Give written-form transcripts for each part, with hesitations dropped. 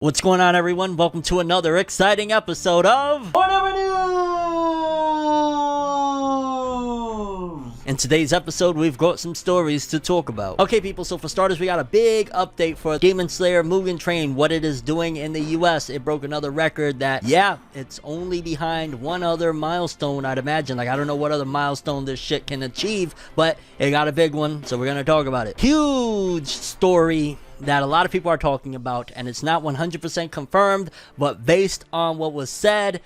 What's going on, everyone? Welcome to another exciting episode of FORNEVERNEWS! In today's episode, we've got some stories to talk about. Okay, people, so for starters, we got a big update for Demon Slayer Mugen Train, what it is doing in the US. It broke another record that, yeah, it's only behind one other milestone, I'd imagine. Like, I don't know what other milestone this shit can achieve, but it got a big one, so we're gonna talk about it. Huge story that a lot of people are talking about, and it's not 100% confirmed, but based on what was said,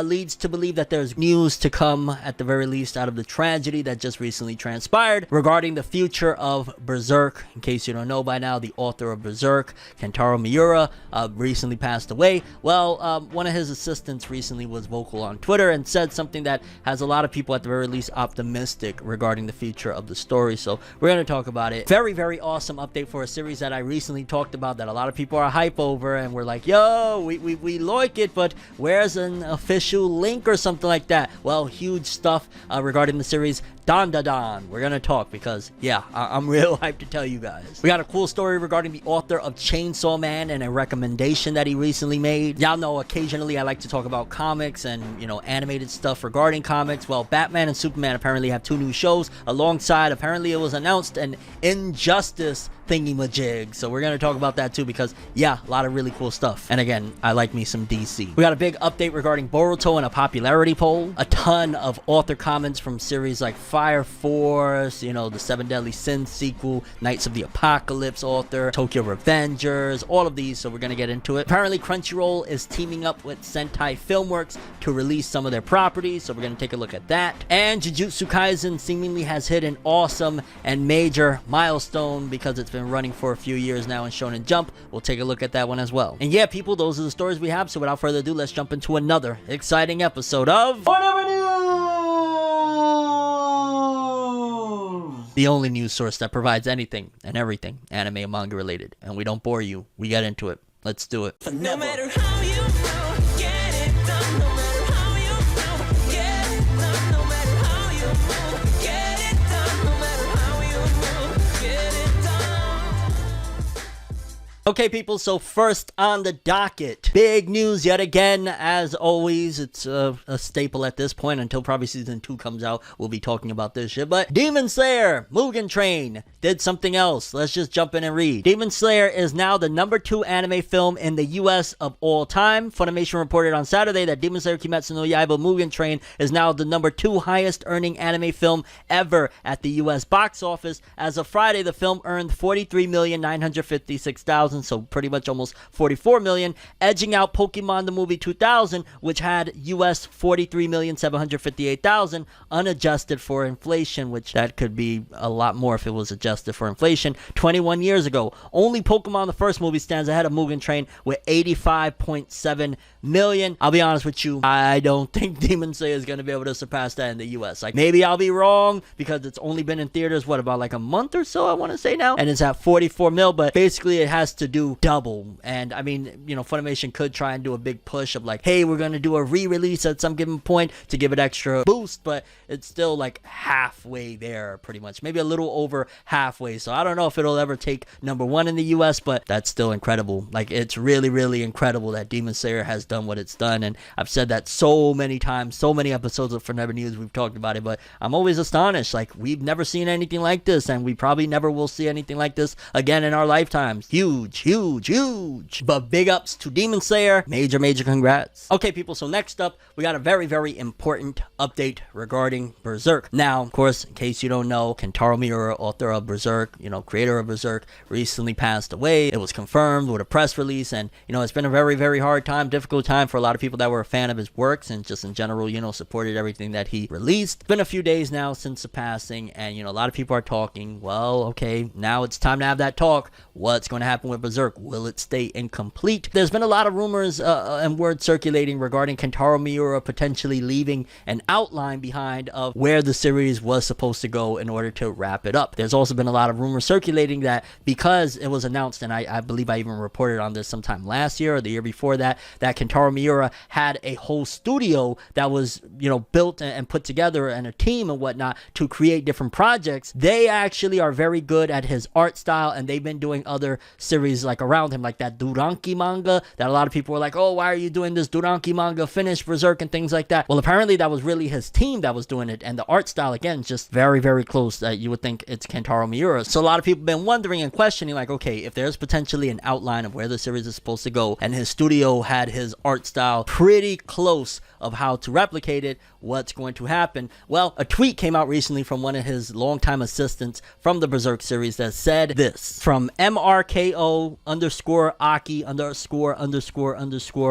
leads to believe that there's news to come, at the very least, out of the tragedy that just recently transpired regarding the future of Berserk. In case you don't know by now, the author of Berserk, Kentaro Miura, recently passed away. Well, one of his assistants recently was vocal on Twitter and said something that has a lot of people, at the very least, optimistic regarding the future of the story. So we're going to talk about it. Very, very awesome update for a series that I recently talked about that a lot of people are hype over, and we're like, yo, we like it, but where's an official link or something like that? Well, huge stuff regarding the series Dandadan. We're gonna talk because, yeah, I'm real hyped to tell you guys. We got a cool story regarding the author of Chainsaw Man and a recommendation that he recently made. Y'all know occasionally I like to talk about comics and, you know, animated stuff regarding comics. Well, Batman and Superman apparently have 2 new shows alongside, apparently it was announced, an Injustice thingy-majig. So we're gonna talk about that too because, yeah, a lot of really cool stuff. And again, I like me some DC. We got a big update regarding Boruto and a popularity poll. A ton of author comments from series like Fire Force, you know, the 7 Deadly Sins sequel, Knights of the Apocalypse author, Tokyo Revengers, all of these, so we're gonna get into it. Apparently, Crunchyroll is teaming up with Sentai Filmworks to release some of their properties, so we're gonna take a look at that. And Jujutsu Kaisen seemingly has hit an awesome and major milestone because it's been running for a few years now in Shonen Jump. We'll take a look at that one as well. And yeah, people, those are the stories we have, so without further ado, let's jump into another exciting episode of FORNEVERNEWS! The only news source that provides anything and everything anime and manga related. And we don't bore you. We get into it. Let's do it. No matter how you feel, get it done. No matter how you feel, get it done. No matter how you move, get it done. No matter how you move, get it done. Okay, people, so first on the docket, big news yet again. As always, it's a staple at this point until probably season 2 comes out. We'll be talking about this shit, but Demon Slayer Mugen Train did something else. Let's just jump in and read. Demon Slayer is now the #2 anime film in the US of all time. Funimation reported on Saturday that Demon Slayer Kimetsu no Yaiba Mugen Train is now the #2 highest earning anime film ever at the US box office. As of Friday, the film earned $43,956,000, so pretty much almost $44 million, edging out Pokemon the Movie 2000, which had US $43,758,000 unadjusted for inflation, which that could be a lot more if it was adjusted for inflation. 21 years ago, only Pokemon the first movie stands ahead of Mugen Train with $85.7 million. I'll be honest with you, I don't think Demon Slayer is going to be able to surpass that in the US. Like, maybe I'll be wrong because it's only been in theaters, what, about like a month or so, I want to say now, and it's at 44 mil, but basically it has to do double. And I mean, you know, Funimation could try and do a big push of like, hey, we're going to do a re-release at some given point to give it extra boost, but it's still like halfway there, pretty much, maybe a little over halfway. So I don't know if it'll ever take #1 in the US, but that's still incredible. Like, it's really, really incredible that Demon Slayer has done what it's done. And I've said that so many times, so many episodes of Forever News we've talked about it, but I'm always astonished. Like, we've never seen anything like this, and we probably never will see anything like this again in our lifetimes. Huge, huge, huge. But big ups to Demon Slayer. Major, major congrats. Okay, people, so next up, we got a very, very important update regarding Berserk. Now, of course, in case you don't know, Kentaro Miura, author of Berserk, you know, creator of Berserk, recently passed away. It was confirmed with a press release, and, you know, it's been a very, very hard time, difficult time for a lot of people that were a fan of his works and just in general, you know, supported everything that he released. It's been a few days now since the passing, and, you know, a lot of people are talking, well, okay, now it's time to have that talk. What's going to happen with Berserk? Will it stay incomplete? There's been a lot of rumors and words circulating regarding Kentaro Miura potentially leaving an outline behind of where the series was supposed to go in order to wrap it up. There's also been a lot of rumors circulating that because it was announced, and I believe I even reported on this sometime last year or the year before that Kentaro Miura had a whole studio that was, you know, built and put together, and a team and whatnot to create different projects. They actually are very good at his art style, and they've been doing other series series like around him, like that Duranki manga that a lot of people were like, oh, why are you doing this Duranki manga, finish Berserk and things like that. Well, apparently that was really his team that was doing it, and the art style, again, is just very, very close that you would think it's Kentaro Miura. So a lot of people have been wondering and questioning, like, okay, if there's potentially an outline of where the series is supposed to go, and his studio had his art style pretty close of how to replicate it, what's going to happen? Well, a tweet came out recently from one of his longtime assistants from the Berserk series that said this, from MRKO underscore Aki underscore.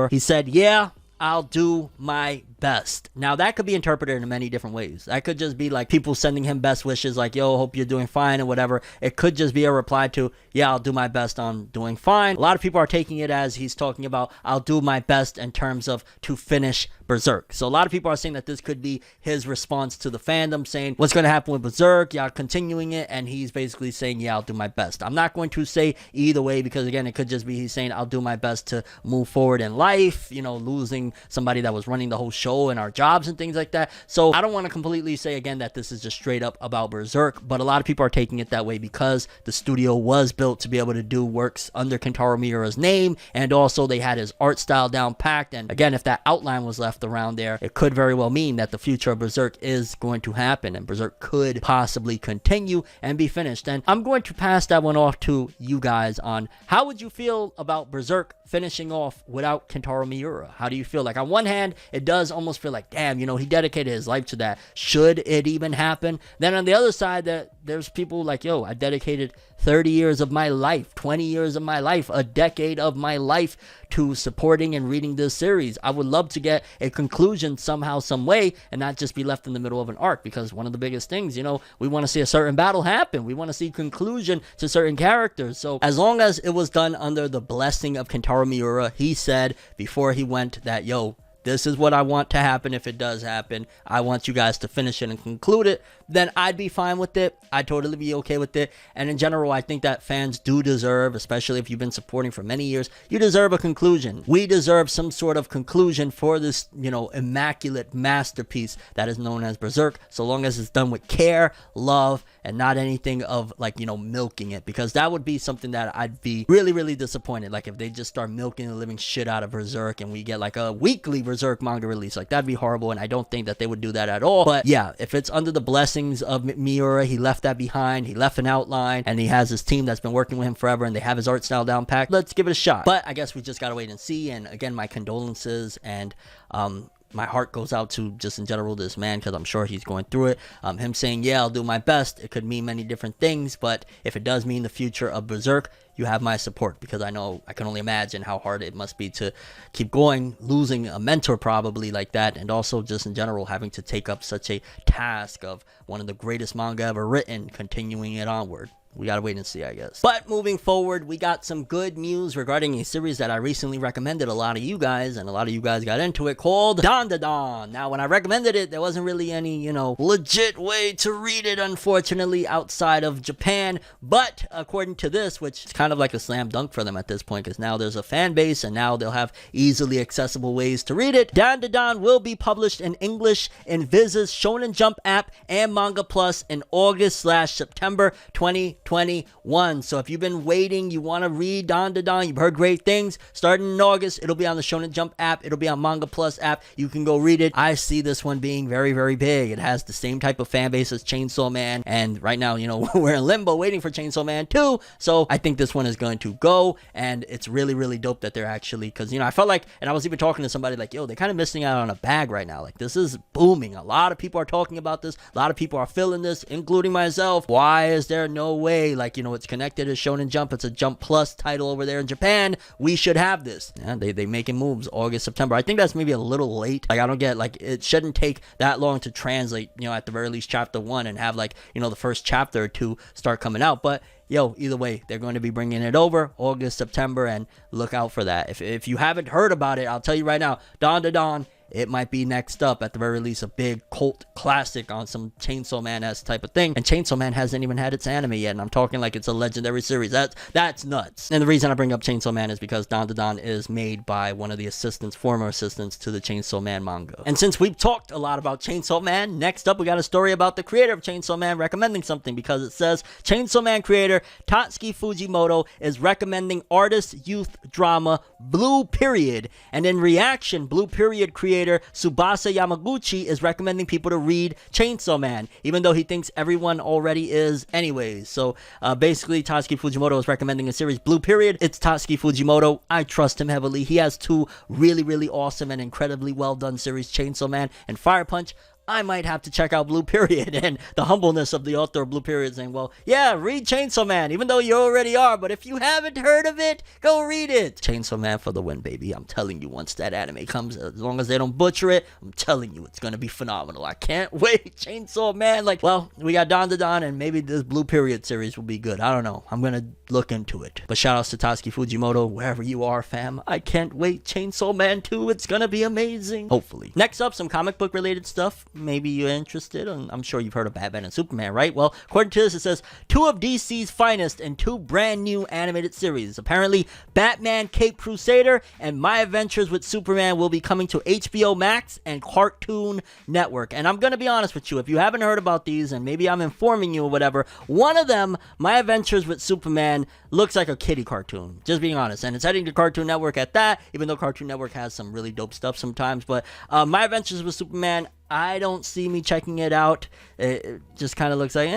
He said, yeah, I'll do my best. Now, that could be interpreted in many different ways. That could just be like people sending him best wishes, like, yo, hope you're doing fine and whatever. It could just be a reply to, yeah, I'll do my best on doing fine. A lot of people are taking it as he's talking about, I'll do my best in terms of to finish Berserk. So a lot of people are saying that this could be his response to the fandom, saying, what's going to happen with Berserk? Y'all continuing it? And he's basically saying, yeah, I'll do my best. I'm not going to say either way, because again, it could just be he's saying, I'll do my best to move forward in life, you know, losing somebody that was running the whole show and our jobs and things like that. So I don't want to completely say again that this is just straight up about Berserk, but a lot of people are taking it that way because the studio was built to be able to do works under Kentaro Miura's name, and also they had his art style down packed. And again, if that outline was left around there, it could very well mean that the future of Berserk is going to happen, and Berserk could possibly continue and be finished. And I'm going to pass that one off to you guys on how would you feel about Berserk finishing off without Kentaro Miura? How do you feel? Like, on one hand, it does almost feel like, damn, you know, he dedicated his life to that. Should it even happen? Then on the other side, that there's people like, yo, I dedicated 30 years of my life, 20 years of my life, a decade of my life to supporting and reading this series. I would love to get a conclusion somehow, some way, and not just be left in the middle of an arc, because one of the biggest things, you know, we want to see a certain battle happen. We want to see conclusion to certain characters. So as long as it was done under the blessing of Kentaro Miura, he said before he went that, yo, this is what I want to happen. If it does happen, I want you guys to finish it and conclude it. Then I'd be fine with it. I'd totally be okay with it. And in general, I think that fans do deserve, especially if you've been supporting for many years, you deserve a conclusion. We deserve some sort of conclusion for this, you know, immaculate masterpiece that is known as Berserk, so long as it's done with care, love, and not anything of, like, you know, milking it, because that would be something that I'd be really, really disappointed. Like, if they just start milking the living shit out of Berserk and we get like a weekly Berserk manga release, like, that'd be horrible, and I don't think that they would do that at all. But yeah, if it's under the blessings of Miura, he left that behind, he left an outline, and he has his team that's been working with him forever, and they have his art style down packed, let's give it a shot. But I guess we just gotta wait and see. And again, my condolences, and my heart goes out to just in general this man, because I'm sure he's going through it. Him saying, yeah, I'll do my best, it could mean many different things, but if it does mean the future of Berserk, you have my support, because I know, I can only imagine how hard it must be to keep going, losing a mentor probably like that, and also just in general having to take up such a task of one of the greatest manga ever written, continuing it onward. We gotta wait and see, I guess. But moving forward, we got some good news regarding a series that I recently recommended a lot of you guys, and a lot of you guys got into it, called Dandadan. Now, when I recommended it, there wasn't really any, you know, legit way to read it, unfortunately, outside of Japan. But according to this, which is kind of like a slam dunk for them at this point, because now there's a fan base, and now they'll have easily accessible ways to read it. Dandadan will be published in English in Viz's Shonen Jump app and Manga Plus in August/September 2021. So if you've been waiting, you want to read Dandadan, you've heard great things, starting in August, it'll be on the Shonen Jump app, it'll be on Manga Plus app, you can go read it. I see this one being very, very big. It has the same type of fan base as Chainsaw Man, and right now, you know, we're in limbo waiting for Chainsaw Man 2, so I think this one is going to go, and it's really, really dope that they're actually, because, you know, I felt like, and I was even talking to somebody like, yo, they're kind of missing out on a bag right now. Like, this is booming. A lot of people are talking about this, a lot of people are feeling this, including myself. Why is there no way, like, you know, it's connected to Shonen Jump, it's a Jump Plus title over there in Japan, we should have this? Yeah, they making moves August, September. I think that's maybe a little late. Like, I don't get, like, it shouldn't take that long to translate, you know, at the very least chapter 1, and have, like, you know, the first chapter or 2 start coming out. But yo, either way, they're going to be bringing it over August, September, and look out for that. If you haven't heard about it, I'll tell you right now, Dandadan it might be next up, at the very least, a big cult classic on some Chainsaw Man-esque type of thing. And Chainsaw Man hasn't even had its anime yet, and I'm talking like it's a legendary series. That's nuts. And the reason I bring up Chainsaw Man is because Dandadan is made by one of the former assistants to the Chainsaw Man manga. And since we've talked a lot about Chainsaw Man, next up we got a story about the creator of Chainsaw Man recommending something, because it says Chainsaw Man creator Tatsuki Fujimoto is recommending artist youth drama Blue Period, and in reaction, Blue Period creator Tsubasa Yamaguchi is recommending people to read Chainsaw Man, even though he thinks everyone already is anyways. So basically, Tatsuki Fujimoto is recommending a series Blue Period. It's Tatsuki Fujimoto. I trust him heavily. He has two really awesome and incredibly well done series, Chainsaw Man and Fire Punch. I might have to check out Blue Period. And the humbleness of the author of Blue Period saying, well, yeah, read Chainsaw Man, even though you already are, but if you haven't heard of it, go read it. Chainsaw Man for the win, baby. I'm telling you, once that anime comes, as long as they don't butcher it, I'm telling you, it's gonna be phenomenal. I can't wait. Chainsaw Man, like, well, we got Dandadan, and maybe this Blue Period series will be good. I don't know. I'm gonna look into it. But shout outs to Tatsuki Fujimoto, wherever you are, fam. I can't wait. Chainsaw Man 2, it's gonna be amazing. Hopefully. Next up, some comic book related stuff. Maybe you're interested. I'm sure you've heard of Batman and Superman, right? Well, according to this, it says 2 of DC's finest in 2 brand new animated series. Apparently, Batman Cape Crusader and My Adventures with Superman will be coming to HBO Max and Cartoon Network. And I'm gonna be honest with you, if you haven't heard about these, and maybe I'm informing you or whatever, one of them, My Adventures with Superman, looks like a kiddie cartoon. Just being honest. And it's heading to Cartoon Network at that, even though Cartoon Network has some really dope stuff sometimes. But My Adventures with Superman, I don't see me checking it out. It just kind of looks like,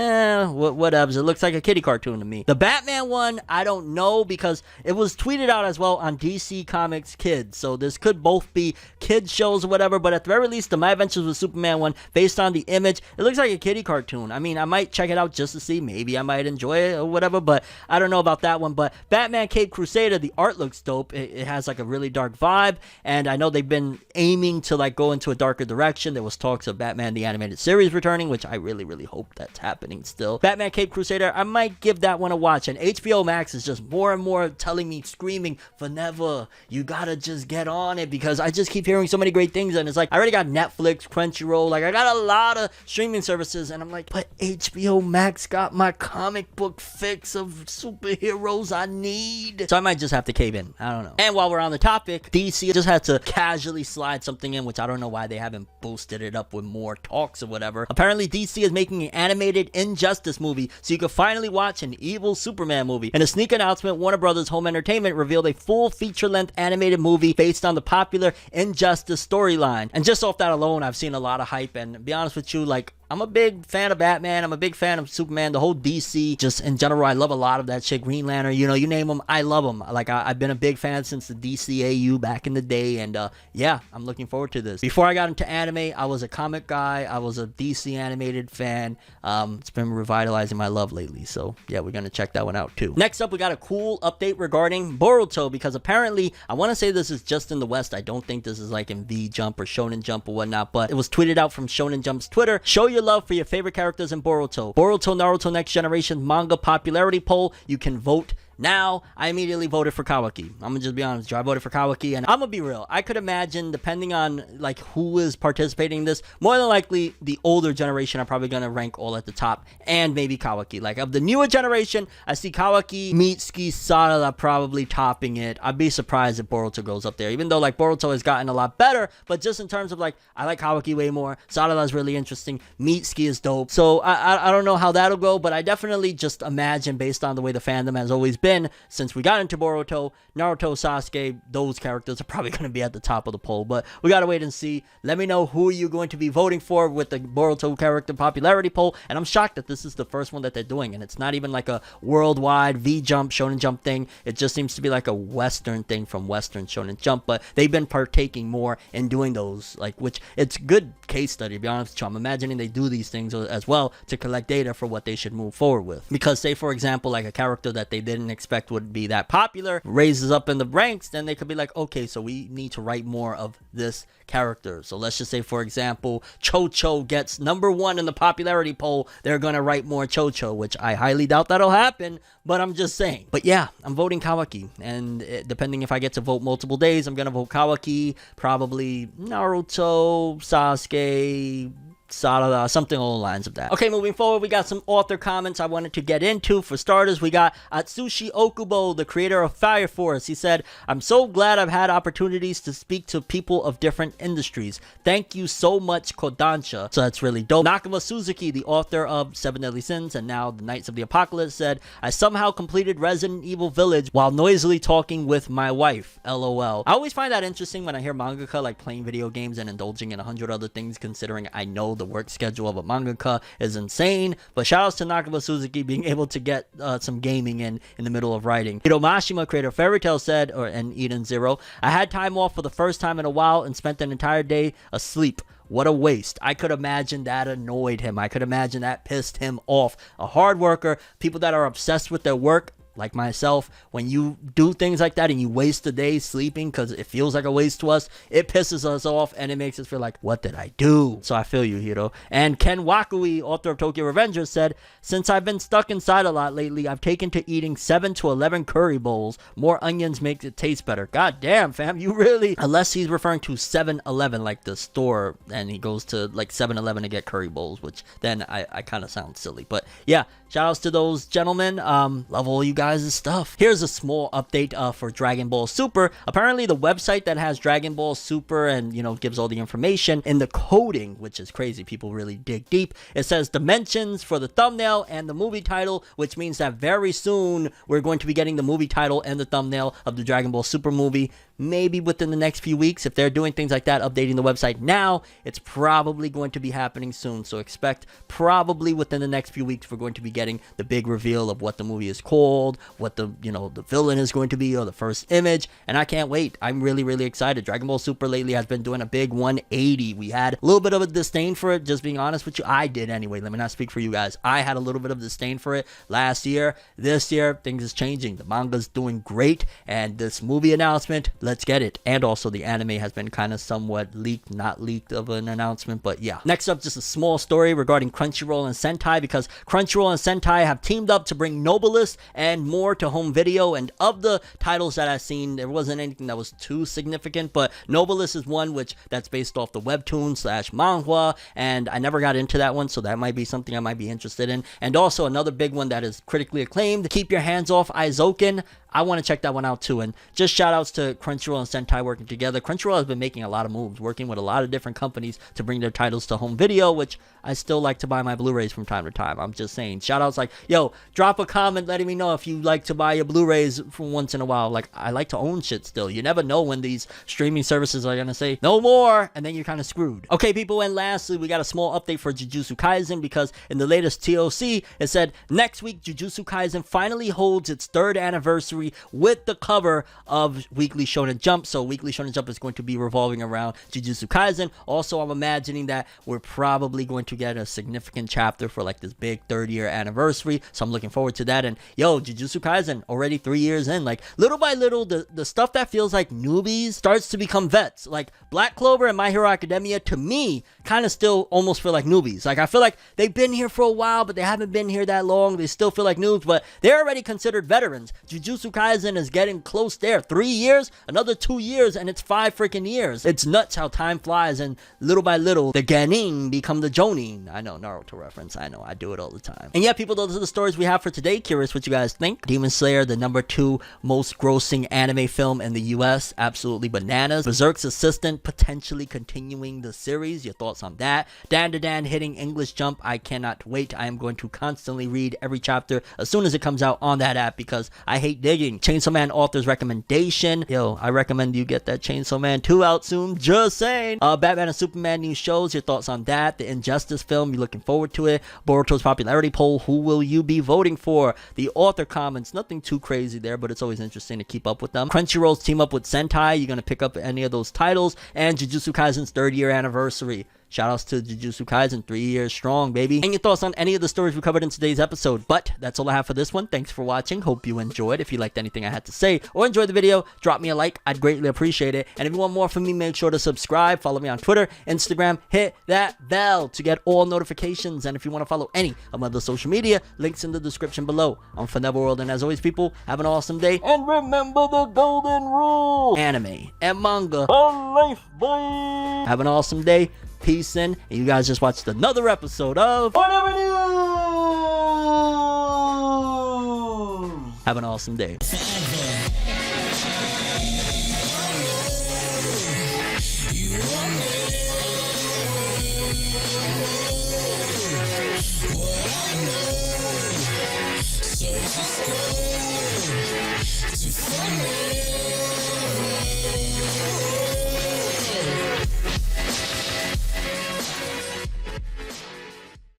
whatever. It looks like a kiddie cartoon to me. The Batman one, I don't know, because it was tweeted out as well on DC Comics Kids. So this could both be kids shows or whatever, but at the very least, the My Adventures with Superman one, based on the image, it looks like a kiddie cartoon. I mean, I might check it out just to see. Maybe I might enjoy it or whatever, but I don't know about that one. But Batman Cape Crusader, the art looks dope. It has like a really dark vibe, and I know they've been aiming to like go into a darker direction. There was talks of Batman the Animated Series returning, which I really hope that's happening still. Batman Cape Crusader, I might give that one a watch. And HBO Max is just more and more telling me, screaming, FORNEVER, you gotta just get on it, because I just keep hearing so many great things. And it's like, I already got Netflix, Crunchyroll, like I got a lot of streaming services, and I'm like, but HBO Max got my comic book fix of superheroes I need. So I might just have to cave in. I don't know. And while we're on the topic, DC just had to casually slide something in, which I don't know why they haven't boosted it up with more talks or whatever. Apparently DC is making an animated Injustice movie, so you can finally watch an evil Superman movie. In a sneak announcement, Warner Brothers Home Entertainment revealed a full feature-length animated movie based on the popular Injustice storyline. And just off that alone, I've seen a lot of hype, and to be honest with you, like, I'm a big fan of Batman. I'm a big fan of Superman. The whole DC, just in general, I love a lot of that shit. Green Lantern, you know, you name them, I love them. Like, I've been a big fan since the DCAU back in the day, and yeah, I'm looking forward to this. Before I got into anime, I was a comic guy. I was a DC animated fan. It's been revitalizing my love lately, so yeah, we're gonna check that one out too. Next up, we got a cool update regarding Boruto, because apparently, I want to say this is just in the West. I don't think this is like in V Jump or Shonen Jump or whatnot, but it was tweeted out from Shonen Jump's Twitter. Show your love for your favorite characters in Boruto. Boruto Naruto Next Generation manga popularity poll. You can vote now. I immediately voted for Kawaki. I'm gonna just be honest, I voted for Kawaki, and I'm gonna be real. I could imagine, depending on like who is participating in this, more than likely the older generation are probably gonna rank all at the top, and maybe Kawaki. Like, of the newer generation, I see Kawaki, Mitsuki, Sarada probably topping it. I'd be surprised if Boruto goes up there, even though like Boruto has gotten a lot better, but just in terms of like, I like Kawaki way more. Sarada is really interesting. Mitsuki is dope. So I don't know how that'll go, but I definitely just imagine, based on the way the fandom has always been since we got into Boruto, Naruto, Sasuke, those characters are probably going to be at the top of the poll, but we gotta wait and see. Let me know who you're going to be voting for with the Boruto character popularity poll, and I'm shocked that this is the first one that they're doing, and it's not even like a worldwide V-Jump, Shonen Jump thing. It just seems to be like a Western thing from Western Shonen Jump, but they've been partaking more in doing those, like, which it's good case study, to be honest with you. I'm imagining they do these things as well to collect data for what they should move forward with, because say for example, like a character that they didn't expect would be that popular, raises up in the ranks, then they could be like, okay, so we need to write more of this character. So let's just say, for example, Cho gets #1 in the popularity poll. They're gonna write more Cho, which I highly doubt that'll happen, but I'm just saying. But yeah, I'm voting Kawaki, and depending if I get to vote multiple days, I'm gonna vote Kawaki, probably Naruto, Sasuke, Sarada, something along the lines of that. Okay, moving forward, we got some author comments I wanted to get into. For starters, we got Atsushi Okubo, the creator of Fire Force. He said, "I'm so glad I've had opportunities to speak to people of different industries. Thank you so much, Kodansha." So that's really dope. Nakama Suzuki, the author of Seven Deadly Sins and now the Knights of the Apocalypse, said, "I somehow completed Resident Evil Village while noisily talking with my wife. LOL." I always find that interesting when I hear mangaka like playing video games and indulging in 100 other things, considering I know the work schedule of a mangaka is insane. But shout outs to Nakama Suzuki being able to get some gaming in the middle of writing. Hiro Mashima, creator of Fairy Tail, said, and Eden Zero, "I had time off for the first time in a while and spent an entire day asleep. What a waste." I could imagine that annoyed him. I could imagine that pissed him off. A hard worker, people that are obsessed with their work, like myself, when you do things like that and you waste a day sleeping because it feels like a waste to us, it pisses us off and it makes us feel like, what did I do? So I feel you, Hiro. And Ken Wakui, author of Tokyo Revengers, said, "Since I've been stuck inside a lot lately, I've taken to eating 7 to 11 curry bowls. More onions makes it taste better." God damn, fam, you really... Unless he's referring to 7-Eleven, like the store, and he goes to like 7-Eleven to get curry bowls, which then I kind of sound silly. But yeah, shout outs to those gentlemen. Love all you guys' stuff. Here's a small update for Dragon Ball Super. Apparently the website that has Dragon Ball Super and, you know, gives all the information in the coding, which is crazy, people really dig deep, it says dimensions for the thumbnail and the movie title, which means that very soon we're going to be getting the movie title and the thumbnail of the Dragon Ball Super movie. Maybe within the next few weeks. If they're doing things like that, updating the website now, it's probably going to be happening soon. So expect probably within the next few weeks we're going to be getting the big reveal of what the movie is called, what the, you know, the villain is going to be, or the first image, and I can't wait. I'm really, really excited. Dragon Ball Super lately has been doing a big 180. We had a little bit of a disdain for it, just being honest with you. I did anyway. Let me not speak for you guys. I had a little bit of disdain for it last year. This year, things is changing. The manga's doing great, and this movie announcement, let's get it. And also the anime has been kind of somewhat leaked, not leaked of an announcement, but yeah. Next up, just a small story regarding Crunchyroll and Sentai, because Crunchyroll and Sentai have teamed up to bring Nobilis and more to home video. And of the titles that I've seen, there wasn't anything that was too significant, but Nobilis is one that's based off the webtoon / manhwa, and I never got into that one, so that might be something I might be interested in. And also another big one that is critically acclaimed, Keep Your Hands Off Aizoken. I want to check that one out too. And just shout outs to Crunchyroll and Sentai working together. Crunchyroll has been making a lot of moves, working with a lot of different companies to bring their titles to home video, which I still like to buy my Blu-rays from time to time. I'm just saying, shout outs like, yo, drop a comment letting me know if you like to buy your Blu-rays from once in a while. Like, I like to own shit still. You never know when these streaming services are going to say no more, and then you're kind of screwed. Okay, people, and lastly, we got a small update for Jujutsu Kaisen, because in the latest TOC, it said, next week, Jujutsu Kaisen finally holds its 3rd anniversary with the cover of Weekly Shonen Jump. So Weekly Shonen Jump is going to be revolving around Jujutsu Kaisen. Also, I'm imagining that we're probably going to get a significant chapter for like this big 3rd year anniversary. So I'm looking forward to that. And yo, Jujutsu Kaisen already 3 years in. Like, little by little, the stuff that feels like newbies starts to become vets. Like Black Clover and My Hero Academia, to me, kind of still almost feel like newbies. Like, I feel like they've been here for a while, but they haven't been here that long. They still feel like noobs, but they're already considered veterans. Jujutsu Kaisen is getting close there. 3 years, another 2 years, and it's 5 freaking years. It's nuts how time flies, and little by little, the Genin become the Jonin. I know, Naruto reference. I know, I do it all the time. And yeah, people, those are the stories we have for today. Curious what you guys think. Demon Slayer, the #2 most grossing anime film in the US. Absolutely bananas. Berserk's assistant potentially continuing the series. Your thoughts on that? Dandadan hitting English Jump. I cannot wait. I am going to constantly read every chapter as soon as it comes out on that app, because I hate digging. Chainsaw Man author's recommendation. Yo, I recommend you get that Chainsaw Man 2 out soon. Just saying. Batman and Superman new shows. Your thoughts on that? The Injustice film. You looking forward to it? Boruto's popularity poll. Who will you be voting for? The author comments. Nothing too crazy there, but it's always interesting to keep up with them. Crunchyroll's team up with Sentai. You gonna pick up any of those titles? And Jujutsu Kaisen's 3rd year anniversary. Shout outs to Jujutsu Kaisen, 3 years strong, baby. And your thoughts on any of the stories we covered in today's episode. But that's all I have for this one. Thanks for watching. Hope you enjoyed. If you liked anything I had to say or enjoyed the video, drop me a like. I'd greatly appreciate it. And if you want more from me, make sure to subscribe. Follow me on Twitter, Instagram. Hit that bell to get all notifications. And if you want to follow any of my other social media, links in the description below. I'm ForneverWorld, and as always, people, have an awesome day. And remember the golden rule: anime and manga for life, boy. Have an awesome day. Peace in. And you guys just watched another episode of FORNEVERNEWS. Have an awesome day.